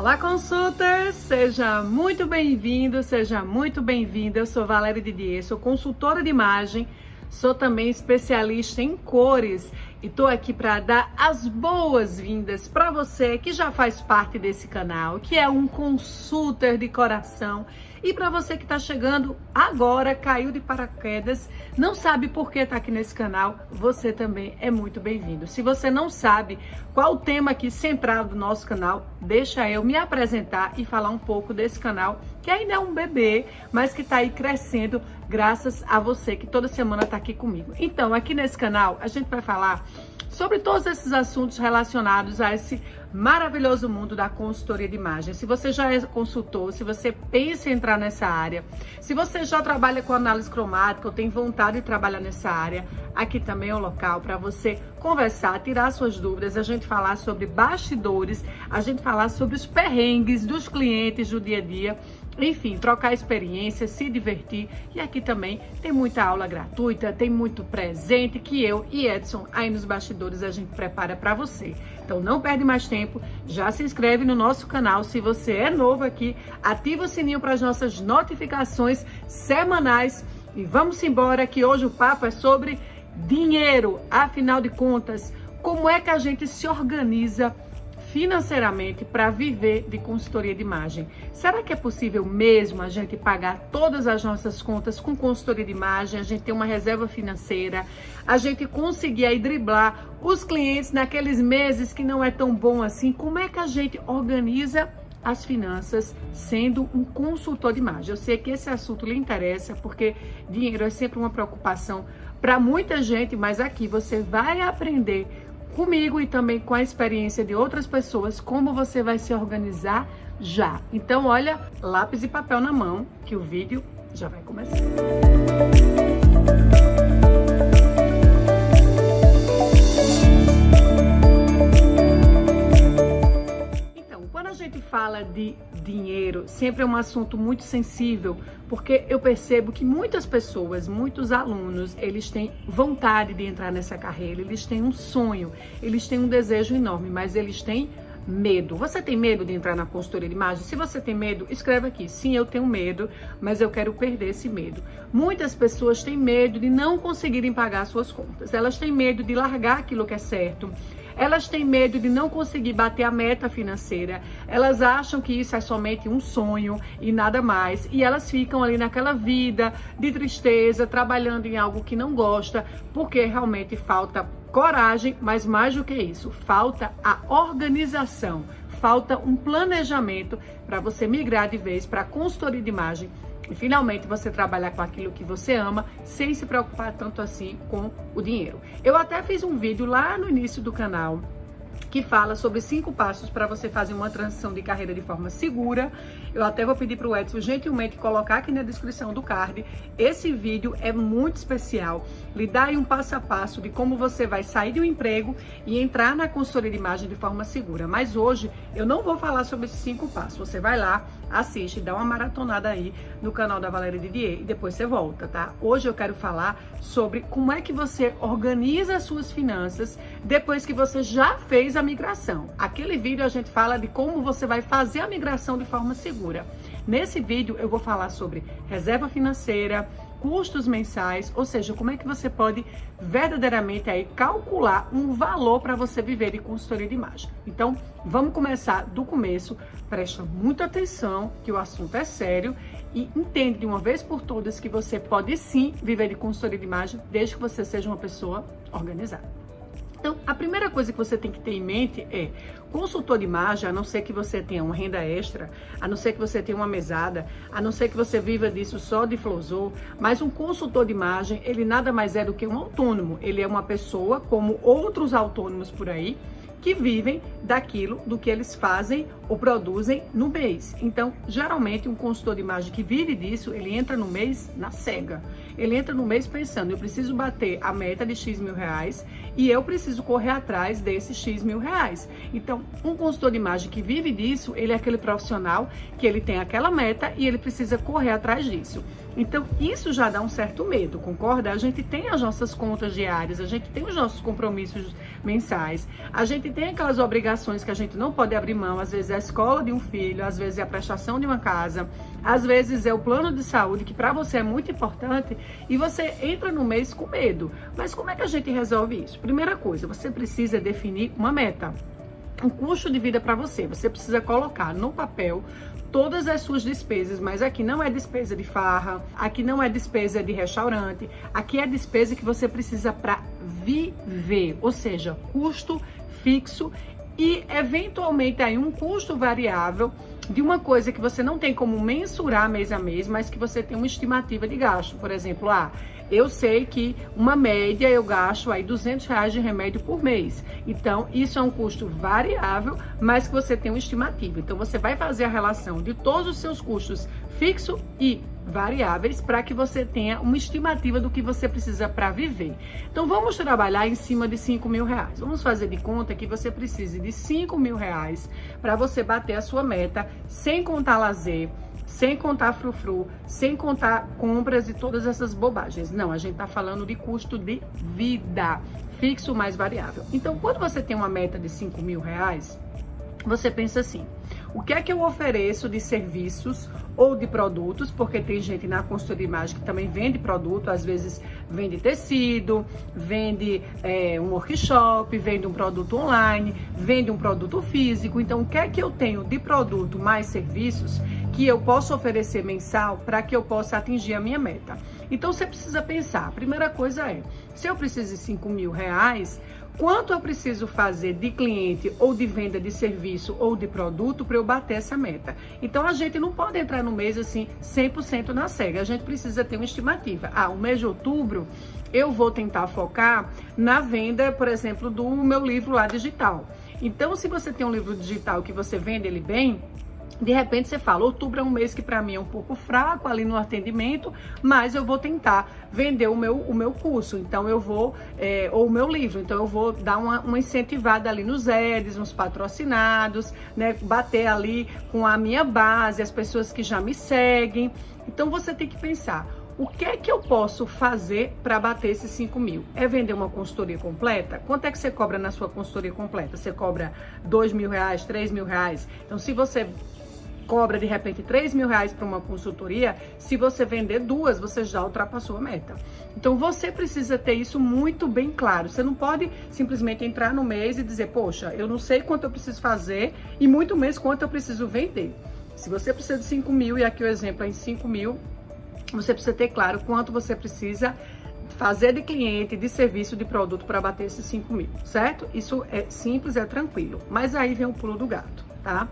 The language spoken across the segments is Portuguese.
Olá, consulters! Seja muito bem-vindo, seja muito bem-vinda. Eu sou Valéria Didier, sou consultora de imagem, sou também especialista em cores e tô aqui para dar as boas-vindas para você que já faz parte desse canal, que é um consultor de coração, e para você que está chegando agora, caiu de paraquedas, não sabe por que está aqui nesse canal, você também é muito bem-vindo. Se você não sabe qual o tema aqui central do nosso canal, deixa eu me apresentar e falar um pouco desse canal, que ainda é um bebê, mas que está aí crescendo graças a você que toda semana está aqui comigo. Então, aqui nesse canal, a gente vai falar sobre todos esses assuntos relacionados a esse maravilhoso mundo da consultoria de imagem. Se você já é consultor, se você pensa em entrar nessa área, se você já trabalha com análise cromática ou tem vontade de trabalhar nessa área, aqui também é um local para você conversar, tirar suas dúvidas, a gente falar sobre bastidores, a gente falar sobre os perrengues dos clientes do dia a dia, enfim, trocar experiências, se divertir. E aqui também tem muita aula gratuita, tem muito presente que eu e Edson aí nos bastidores a gente prepara para você. Então não perde mais tempo, já se inscreve no nosso canal. Se você é novo aqui, ativa o sininho para as nossas notificações semanais. E vamos embora que hoje o papo é sobre dinheiro. Afinal de contas, como é que a gente se organiza financeiramente para viver de consultoria de imagem? Será que é possível mesmo a gente pagar todas as nossas contas com consultoria de imagem, a gente ter uma reserva financeira, a gente conseguir aí driblar os clientes naqueles meses que não é tão bom assim? Como é que a gente organiza as finanças sendo um consultor de imagem? Eu sei que esse assunto lhe interessa porque dinheiro é sempre uma preocupação para muita gente, mas aqui você vai aprender comigo e também com a experiência de outras pessoas como você vai se organizar já. Então, olha, lápis e papel na mão, que o vídeo já vai começar. Então, quando a gente fala de dinheiro, sempre é um assunto muito sensível, porque eu percebo que muitas pessoas, muitos alunos, eles têm vontade de entrar nessa carreira, eles têm um sonho, eles têm um desejo enorme, mas eles têm medo. Você tem medo de entrar na consultoria de imagem? Se você tem medo, escreve aqui. Sim, eu tenho medo, mas eu quero perder esse medo. Muitas pessoas têm medo de não conseguirem pagar suas contas. Elas têm medo de largar aquilo que é certo. Elas têm medo de não conseguir bater a meta financeira. Elas acham que isso é somente um sonho e nada mais. E elas ficam ali naquela vida de tristeza, trabalhando em algo que não gosta, porque realmente falta coragem, mas mais do que isso, falta a organização, falta um planejamento para você migrar de vez para a consultoria de imagem e finalmente você trabalhar com aquilo que você ama, sem se preocupar tanto assim com o dinheiro. Eu até fiz um vídeo lá no início do canal que fala sobre 5 passos para você fazer uma transição de carreira de forma segura. Eu até vou pedir para o Edson gentilmente colocar aqui na descrição do card. Esse vídeo é muito especial, lhe dá aí um passo a passo de como você vai sair de um emprego e entrar na consultoria de imagem de forma segura. Mas hoje eu não vou falar sobre esses 5 passos. Você vai lá, assiste, dá uma maratonada aí no canal da Valéria Didier e depois você volta, tá? Hoje eu quero falar sobre como é que você organiza as suas finanças depois que você já fez a migração. Aquele vídeo a gente fala de como você vai fazer a migração de forma segura. Nesse vídeo eu vou falar sobre reserva financeira, custos mensais, ou seja, como é que você pode verdadeiramente aí calcular um valor para você viver de consultoria de imagem. Então, vamos começar do começo. Presta muita atenção que o assunto é sério e entende de uma vez por todas que você pode sim viver de consultoria de imagem desde que você seja uma pessoa organizada. Então, a primeira coisa que você tem que ter em mente é, consultor de imagem, a não ser que você tenha uma renda extra, a não ser que você tenha uma mesada, a não ser que você viva disso só de flosor, mas um consultor de imagem, ele nada mais é do que um autônomo. Ele é uma pessoa como outros autônomos por aí, que vivem daquilo do que eles fazem ou produzem no mês. Então, geralmente, um consultor de imagem que vive disso, ele entra no mês na cega. Ele entra no mês pensando, eu preciso bater a meta de X mil reais e eu preciso correr atrás desses X mil reais. Então, um consultor de imagem que vive disso, ele é aquele profissional que ele tem aquela meta e ele precisa correr atrás disso. Então, isso já dá um certo medo, concorda? A gente tem as nossas contas diárias, a gente tem os nossos compromissos mensais, a gente tem aquelas obrigações que a gente não pode abrir mão, às vezes é a escola de um filho, às vezes é a prestação de uma casa, às vezes é o plano de saúde, que para você é muito importante, e você entra no mês com medo. Mas como é que a gente resolve isso? Primeira coisa, você precisa definir uma meta, um custo de vida para você. Você precisa colocar no papel todas as suas despesas, mas aqui não é despesa de farra, aqui não é despesa de restaurante, aqui é despesa que você precisa para viver, ou seja, custo fixo e eventualmente aí um custo variável de uma coisa que você não tem como mensurar mês a mês, mas que você tem uma estimativa de gasto. Por exemplo, eu sei que uma média eu gasto aí R$200 de remédio por mês. Então, isso é um custo variável, mas que você tem uma estimativa. Então, você vai fazer a relação de todos os seus custos fixos e variáveis para que você tenha uma estimativa do que você precisa para viver. Então, vamos trabalhar em cima de R$5.000. Vamos fazer de conta que você precise de R$5.000 para você bater a sua meta, sem contar lazer, sem contar frufru, sem contar compras e todas essas bobagens. Não, a gente tá falando de custo de vida, fixo mais variável. Então, quando você tem uma meta de R$5.000, você pensa assim: o que é que eu ofereço de serviços ou de produtos? Porque tem gente na consultoria de imagem que também vende produto, às vezes vende tecido, vende um workshop, vende um produto online, vende um produto físico. Então, o que é que eu tenho de produto mais serviços que eu posso oferecer mensal para que eu possa atingir a minha meta? Então, você precisa pensar. A primeira coisa é, se eu preciso de R$5.000, quanto eu preciso fazer de cliente ou de venda de serviço ou de produto para eu bater essa meta? Então, a gente não pode entrar no mês assim 100% na cega. A gente precisa ter uma estimativa. O mês de outubro eu vou tentar focar na venda, por exemplo, do meu livro lá digital. Então, se você tem um livro digital que você vende ele bem, de repente você fala, outubro é um mês que para mim é um pouco fraco ali no atendimento, mas eu vou tentar vender o meu curso, então eu vou, ou o meu livro, então eu vou dar uma incentivada ali nos ads, nos patrocinados, né, bater ali com a minha base, as pessoas que já me seguem. Então você tem que pensar, o que é que eu posso fazer para bater esses 5.000? É vender uma consultoria completa? Quanto é que você cobra na sua consultoria completa? Você cobra R$2.000, R$3.000? Então, se você cobra de repente R$3.000 para uma consultoria, se você vender 2, você já ultrapassou a meta. Então você precisa ter isso muito bem claro. Você não pode simplesmente entrar no mês e dizer, poxa, eu não sei quanto eu preciso fazer e muito menos quanto eu preciso vender. Se você precisa de 5.000, e aqui o exemplo é em 5.000, você precisa ter claro quanto você precisa fazer de cliente, de serviço, de produto para bater esses 5.000, certo? Isso é simples, é tranquilo. Mas aí vem o pulo do gato, tá?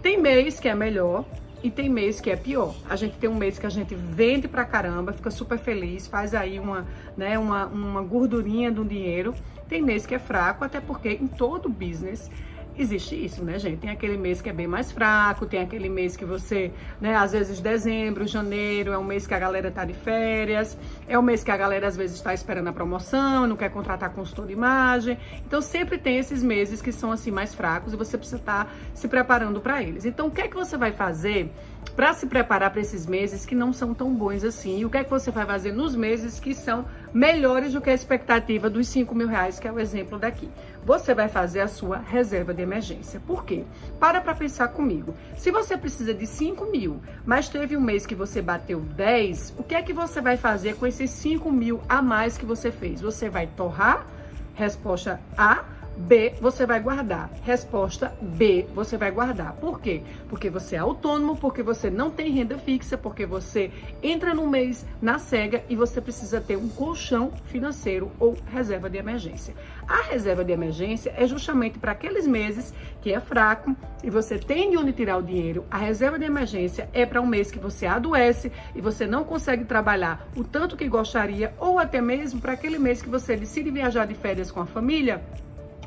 Tem mês que é melhor e tem mês que é pior. A gente tem um mês que a gente vende pra caramba, fica super feliz, faz aí uma gordurinha do dinheiro. Tem mês que é fraco, até porque em todo business existe isso, né, gente? Tem aquele mês que é bem mais fraco, tem aquele mês que você, né, às vezes dezembro, janeiro, é um mês que a galera tá de férias, é um mês que a galera às vezes está esperando a promoção, não quer contratar consultor de imagem. Então sempre tem esses meses que são assim mais fracos e você precisa estar se preparando para eles. Então o que é que você vai fazer para se preparar para esses meses que não são tão bons assim? E o que é que você vai fazer nos meses que são melhores do que a expectativa dos R$5.000, que é o exemplo daqui? Você vai fazer a sua reserva de emergência. Por quê? Para pensar comigo. Se você precisa de 5.000, mas teve um mês que você bateu 10, o que é que você vai fazer com esses 5.000 a mais que você fez? Você vai torrar? Resposta A. B, você vai guardar. Resposta B, você vai guardar. Por quê? Porque você é autônomo, porque você não tem renda fixa, porque você entra no mês na cega e você precisa ter um colchão financeiro ou reserva de emergência. A reserva de emergência é justamente para aqueles meses que é fraco e você tem de onde tirar o dinheiro. A reserva de emergência é para um mês que você adoece e você não consegue trabalhar o tanto que gostaria, ou até mesmo para aquele mês que você decide viajar de férias com a família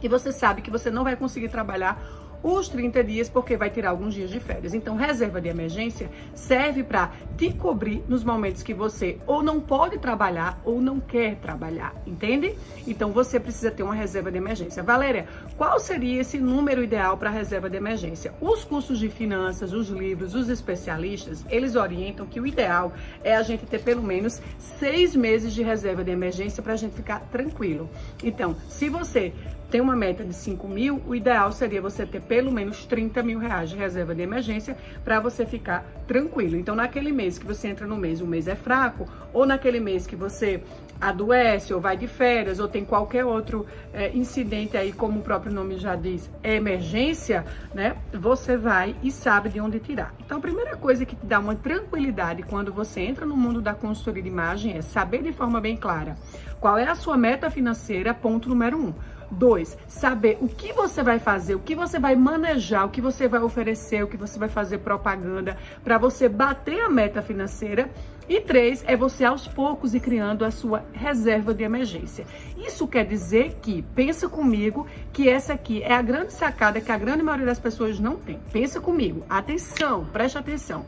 e você sabe que você não vai conseguir trabalhar os 30 dias, porque vai tirar alguns dias de férias. Então, reserva de emergência serve para te cobrir nos momentos que você ou não pode trabalhar ou não quer trabalhar, entende? Então, você precisa ter uma reserva de emergência. Valéria, qual seria esse número ideal para reserva de emergência? Os cursos de finanças, os livros, os especialistas, eles orientam que o ideal é a gente ter pelo menos 6 meses de reserva de emergência para a gente ficar tranquilo. Então, se você tem uma meta de 5 mil, o ideal seria você ter pelo menos 30 mil reais de reserva de emergência para você ficar tranquilo. Então, naquele mês que você entra no mês, o mês é fraco, ou naquele mês que você adoece, ou vai de férias, ou tem qualquer outro incidente aí, como o próprio nome já diz, é emergência, né? Você vai e sabe de onde tirar. Então, a primeira coisa que te dá uma tranquilidade quando você entra no mundo da consultoria de imagem é saber de forma bem clara qual é a sua meta financeira, ponto número 1. 2, saber o que você vai fazer, o que você vai manejar, o que você vai oferecer, o que você vai fazer propaganda para você bater a meta financeira. E 3, é você aos poucos ir criando a sua reserva de emergência. Isso quer dizer que, pensa comigo, que essa aqui é a grande sacada que a grande maioria das pessoas não tem. Pensa comigo, atenção, preste atenção.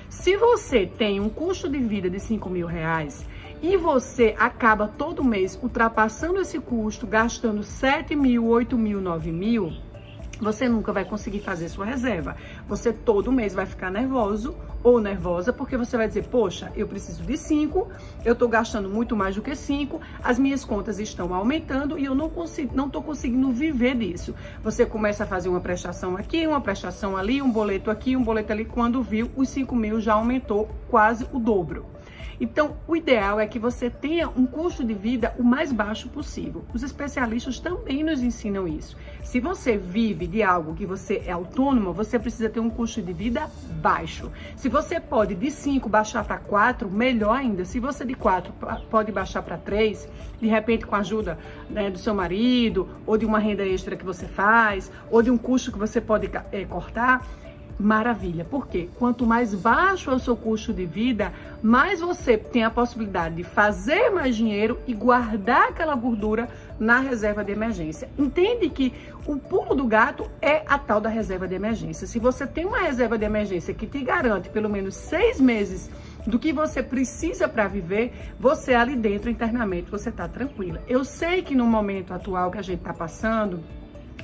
Se você tem um custo de vida de 5 mil reais, e você acaba todo mês ultrapassando esse custo, gastando 7 mil, 8 mil, 9 mil, você nunca vai conseguir fazer sua reserva. Você todo mês vai ficar nervoso ou nervosa, porque você vai dizer, poxa, eu preciso de 5, eu estou gastando muito mais do que 5, as minhas contas estão aumentando e eu não estou conseguindo viver disso. Você começa a fazer uma prestação aqui, uma prestação ali, um boleto aqui, um boleto ali, quando viu, os 5 mil já aumentou quase o dobro. Então, o ideal é que você tenha um custo de vida o mais baixo possível. Os especialistas também nos ensinam isso. Se você vive de algo que você é autônomo, você precisa ter um custo de vida baixo. Se você pode de 5 baixar para 4, melhor ainda. Se você de 4 pode baixar para 3, de repente com a ajuda, né, do seu marido, ou de uma renda extra que você faz, ou de um custo que você pode cortar, maravilha. Por quê? Quanto mais baixo é o seu custo de vida, mais você tem a possibilidade de fazer mais dinheiro e guardar aquela gordura na reserva de emergência. Entende que o pulo do gato é a tal da reserva de emergência. Se você tem uma reserva de emergência que te garante pelo menos 6 meses do que você precisa para viver, você ali dentro, internamente, você está tranquila. Eu sei que no momento atual que a gente está passando,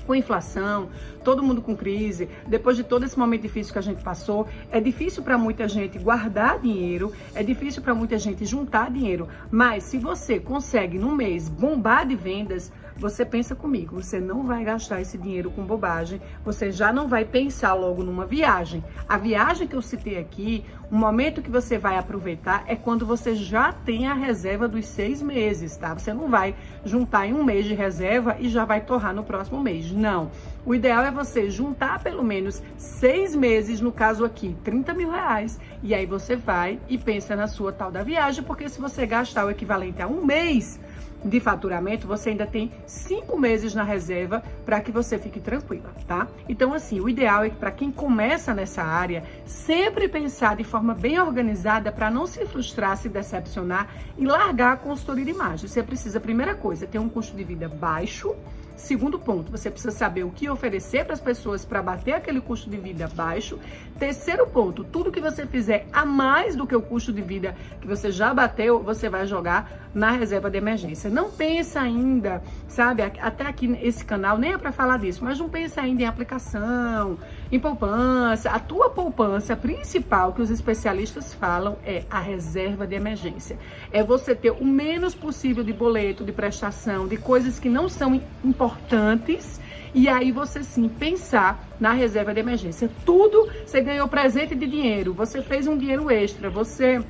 com inflação, todo mundo com crise, depois de todo esse momento difícil que a gente passou, é difícil para muita gente guardar dinheiro, é difícil para muita gente juntar dinheiro, mas se você consegue no mês bombar de vendas, você pensa comigo, você não vai gastar esse dinheiro com bobagem, você já não vai pensar logo numa viagem. A viagem que eu citei aqui, o momento que você vai aproveitar é quando você já tem a reserva dos 6 meses, tá? Você não vai juntar em um mês de reserva e já vai torrar no próximo mês, não. O ideal é você juntar pelo menos 6 meses, no caso aqui, 30 mil reais, e aí você vai e pensa na sua tal da viagem, porque se você gastar o equivalente a um mês de faturamento, você ainda tem 5 meses na reserva para que você fique tranquila, tá? Então, assim, o ideal é que para quem começa nessa área, sempre pensar de forma bem organizada para não se frustrar, se decepcionar e largar a consultoria de imagem. Você precisa, primeira coisa, ter um custo de vida baixo. Segundo ponto, você precisa saber o que oferecer para as pessoas para bater aquele custo de vida baixo. Terceiro ponto, tudo que você fizer a mais do que o custo de vida que você já bateu, você vai jogar na reserva de emergência. Não pensa ainda, sabe, até aqui nesse canal nem é para falar disso, mas não pensa ainda em aplicação, em poupança. A tua poupança principal que os especialistas falam é a reserva de emergência. É você ter o menos possível de boleto, de prestação, de coisas que não são importantes, e aí você sim pensar na reserva de emergência. Tudo, você ganhou presente de dinheiro, você fez um dinheiro extra, você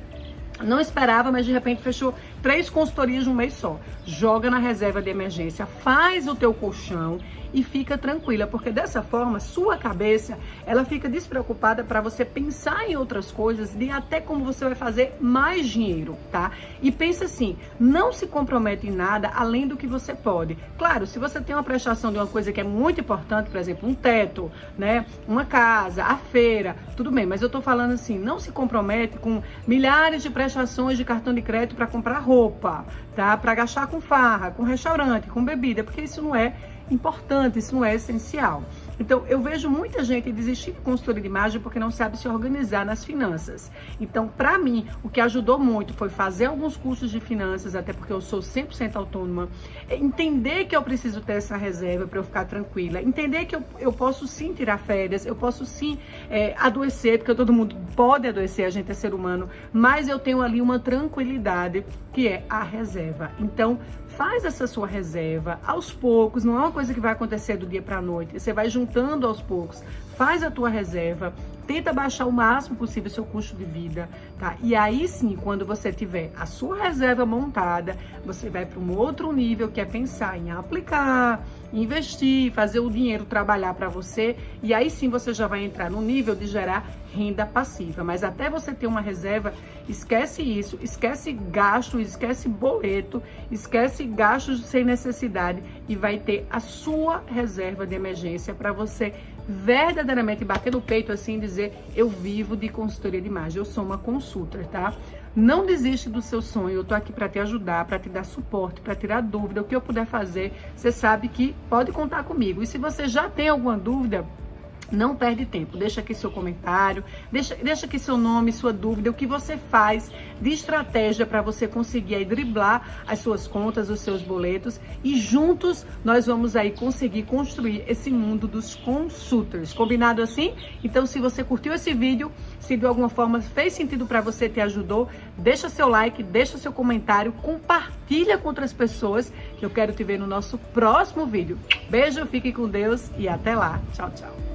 não esperava, mas de repente fechou 3 consultorias num mês só. Joga na reserva de emergência, faz o teu colchão e fica tranquila, porque dessa forma, sua cabeça, ela fica despreocupada para você pensar em outras coisas, de até como você vai fazer mais dinheiro, tá? E pensa assim, não se compromete em nada além do que você pode. Claro, se você tem uma prestação de uma coisa que é muito importante, por exemplo, um teto, né, uma casa, a feira, tudo bem, mas eu tô falando assim, não se compromete com milhares de prestações de cartão de crédito para comprar roupa, tá? Para gastar com farra, com restaurante, com bebida, porque isso não é importante, isso não é essencial. Então, eu vejo muita gente desistir de consultoria de imagem porque não sabe se organizar nas finanças. Então, para mim, o que ajudou muito foi fazer alguns cursos de finanças, até porque eu sou 100% autônoma, entender que eu preciso ter essa reserva para eu ficar tranquila, entender que eu posso sim tirar férias, eu posso sim adoecer, porque todo mundo pode adoecer, a gente é ser humano, mas eu tenho ali uma tranquilidade que é a reserva. Então, faz essa sua reserva aos poucos, não é uma coisa que vai acontecer do dia para a noite, você vai juntando aos poucos, faz a tua reserva, tenta baixar o máximo possível o seu custo de vida, tá? E aí sim, quando você tiver a sua reserva montada, você vai para um outro nível, que é pensar em aplicar, investir, fazer o dinheiro trabalhar para você, e aí sim você já vai entrar no nível de gerar renda passiva. Mas até você ter uma reserva, esquece isso, esquece gasto, esquece boleto, esquece gastos sem necessidade e vai ter a sua reserva de emergência para você verdadeiramente bater no peito assim e dizer: eu vivo de consultoria de imagem, eu sou uma consultor, tá? Não desiste do seu sonho, eu tô aqui para te ajudar, para te dar suporte, para tirar dúvida, o que eu puder fazer, você sabe que pode contar comigo. E se você já tem alguma dúvida, não perde tempo, deixa aqui seu comentário, deixa aqui seu nome, sua dúvida, o que você faz de estratégia para você conseguir aí driblar as suas contas, os seus boletos, e juntos nós vamos aí conseguir construir esse mundo dos consultors. Combinado assim? Então, se você curtiu esse vídeo, se de alguma forma fez sentido para você, te ajudou, deixa seu like, deixa seu comentário, compartilha com outras pessoas, que eu quero te ver no nosso próximo vídeo. Beijo, fique com Deus e até lá. Tchau, tchau.